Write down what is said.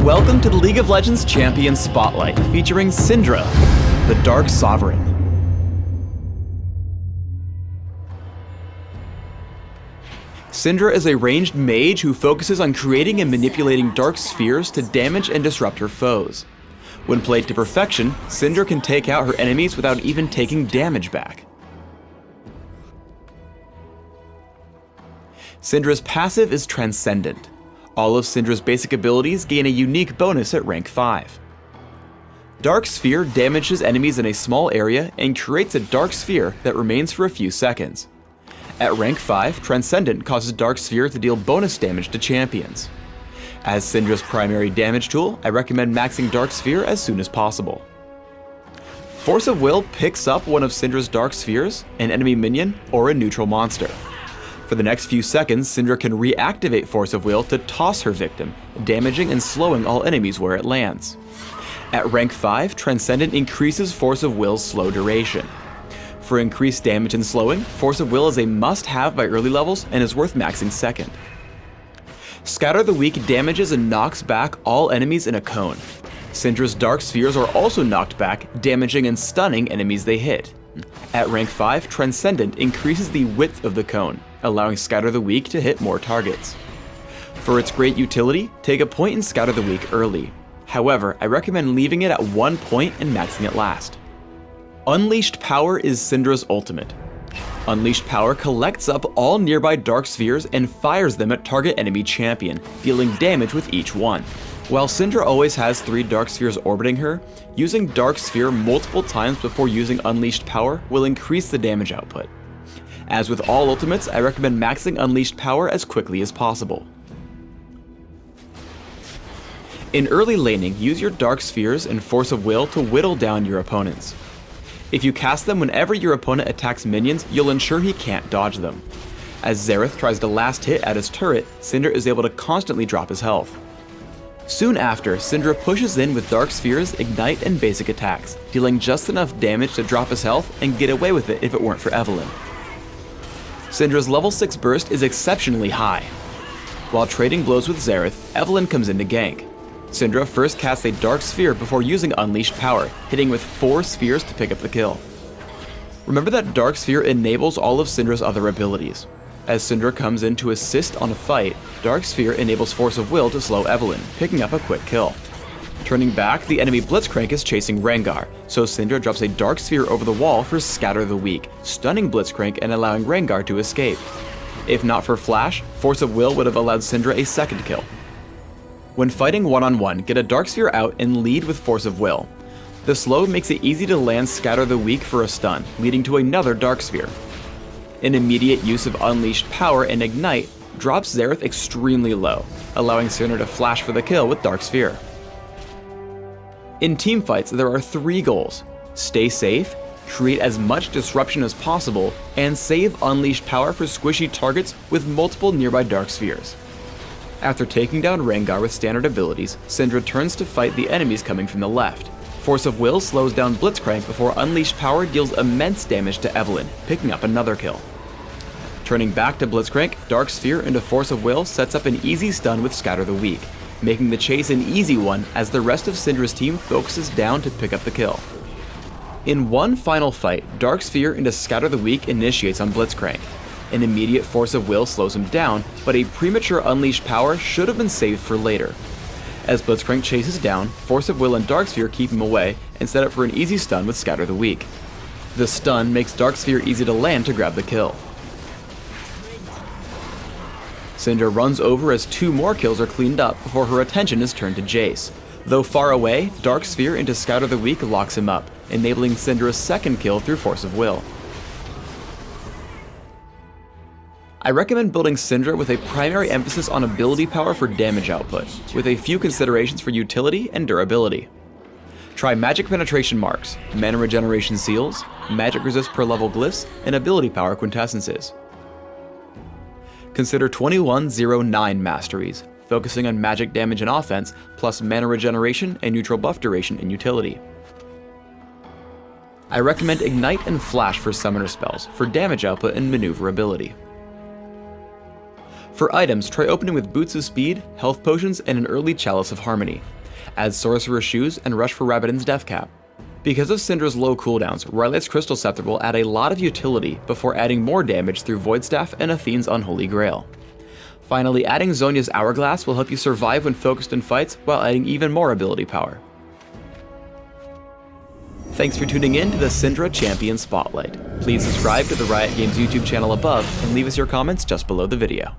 Welcome to the League of Legends Champion Spotlight, featuring Syndra, the Dark Sovereign. Syndra is a ranged mage who focuses on creating and manipulating dark spheres to damage and disrupt her foes. When played to perfection, Syndra can take out her enemies without even taking damage back. Syndra's passive is Transcendent. All of Syndra's basic abilities gain a unique bonus at rank 5. Dark Sphere damages enemies in a small area and creates a dark sphere that remains for a few seconds. At rank 5, Transcendent causes Dark Sphere to deal bonus damage to champions. As Syndra's primary damage tool, I recommend maxing Dark Sphere as soon as possible. Force of Will picks up one of Syndra's Dark Spheres, an enemy minion, or a neutral monster. For the next few seconds, Syndra can reactivate Force of Will to toss her victim, damaging and slowing all enemies where it lands. At rank 5, Transcendent increases Force of Will's slow duration. For increased damage and slowing, Force of Will is a must-have by early levels and is worth maxing second. Scatter the Weak damages and knocks back all enemies in a cone. Syndra's Dark Spheres are also knocked back, damaging and stunning enemies they hit. At rank 5, Transcendent increases the width of the cone, allowing Scatter the Weak to hit more targets. For its great utility, take a point in Scatter the Weak early. However, I recommend leaving it at 1 point and maxing it last. Unleashed Power is Syndra's ultimate. Unleashed Power collects up all nearby Dark Spheres and fires them at target enemy champion, dealing damage with each one. While Syndra always has 3 Dark Spheres orbiting her, using Dark Sphere multiple times before using Unleashed Power will increase the damage output. As with all ultimates, I recommend maxing Unleashed Power as quickly as possible. In early laning, use your Dark Spheres and Force of Will to whittle down your opponents. If you cast them whenever your opponent attacks minions, you'll ensure he can't dodge them. As Xerath tries to last hit at his turret, Syndra is able to constantly drop his health. Soon after, Syndra pushes in with Dark Spheres, Ignite, and basic attacks, dealing just enough damage to drop his health and get away with it if it weren't for Evelynn. Syndra's level 6 burst is exceptionally high. While trading blows with Xerath, Evelynn comes in to gank. Syndra first casts a Dark Sphere before using Unleashed Power, hitting with 4 spheres to pick up the kill. Remember that Dark Sphere enables all of Syndra's other abilities. As Syndra comes in to assist on a fight, Dark Sphere enables Force of Will to slow Evelynn, picking up a quick kill. Turning back, the enemy Blitzcrank is chasing Rengar, so Syndra drops a Dark Sphere over the wall for Scatter the Weak, stunning Blitzcrank and allowing Rengar to escape. If not for Flash, Force of Will would have allowed Syndra a second kill. When fighting one-on-one, get a Dark Sphere out and lead with Force of Will. The slow makes it easy to land Scatter the Weak for a stun, leading to another Dark Sphere. An immediate use of Unleashed Power and Ignite drops Xerath extremely low, allowing Syndra to flash for the kill with Dark Sphere. In teamfights, there are 3 goals: stay safe, create as much disruption as possible, and save Unleashed Power for squishy targets with multiple nearby Dark Spheres. After taking down Rengar with standard abilities, Syndra turns to fight the enemies coming from the left. Force of Will slows down Blitzcrank before Unleashed Power deals immense damage to Evelynn, picking up another kill. Turning back to Blitzcrank, Dark Sphere into Force of Will sets up an easy stun with Scatter the Weak, making the chase an easy one as the rest of Syndra's team focuses down to pick up the kill. In one final fight, Dark Sphere into Scatter the Weak initiates on Blitzcrank. An immediate Force of Will slows him down, but a premature Unleashed Power should have been saved for later. As Blitzcrank chases down, Force of Will and Dark Sphere keep him away and set up for an easy stun with Scatter the Weak. The stun makes Dark Sphere easy to land to grab the kill. Syndra runs over as 2 more kills are cleaned up before her attention is turned to Jace. Though far away, Dark Sphere into Scatter the Weak locks him up, enabling Syndra's second kill through Force of Will. I recommend building Syndra with a primary emphasis on ability power for damage output, with a few considerations for utility and durability. Try Magic Penetration Marks, Mana Regeneration Seals, Magic Resist per level glyphs, and ability power quintessences. Consider 2109 masteries, focusing on magic damage and offense, plus mana regeneration and neutral buff duration and utility. I recommend Ignite and Flash for summoner spells, for damage output and maneuverability. For items, try opening with Boots of Speed, Health Potions, and an early Chalice of Harmony. Add Sorcerer's Shoes and rush for Rabadon's Death Cap. Because of Syndra's low cooldowns, Rylight's Crystal Scepter will add a lot of utility before adding more damage through Void Staff and Athene's Unholy Grail. Finally, adding Zhonya's Hourglass will help you survive when focused in fights while adding even more ability power. Thanks for tuning in to the Syndra Champion Spotlight. Please subscribe to the Riot Games YouTube channel above and leave us your comments just below the video.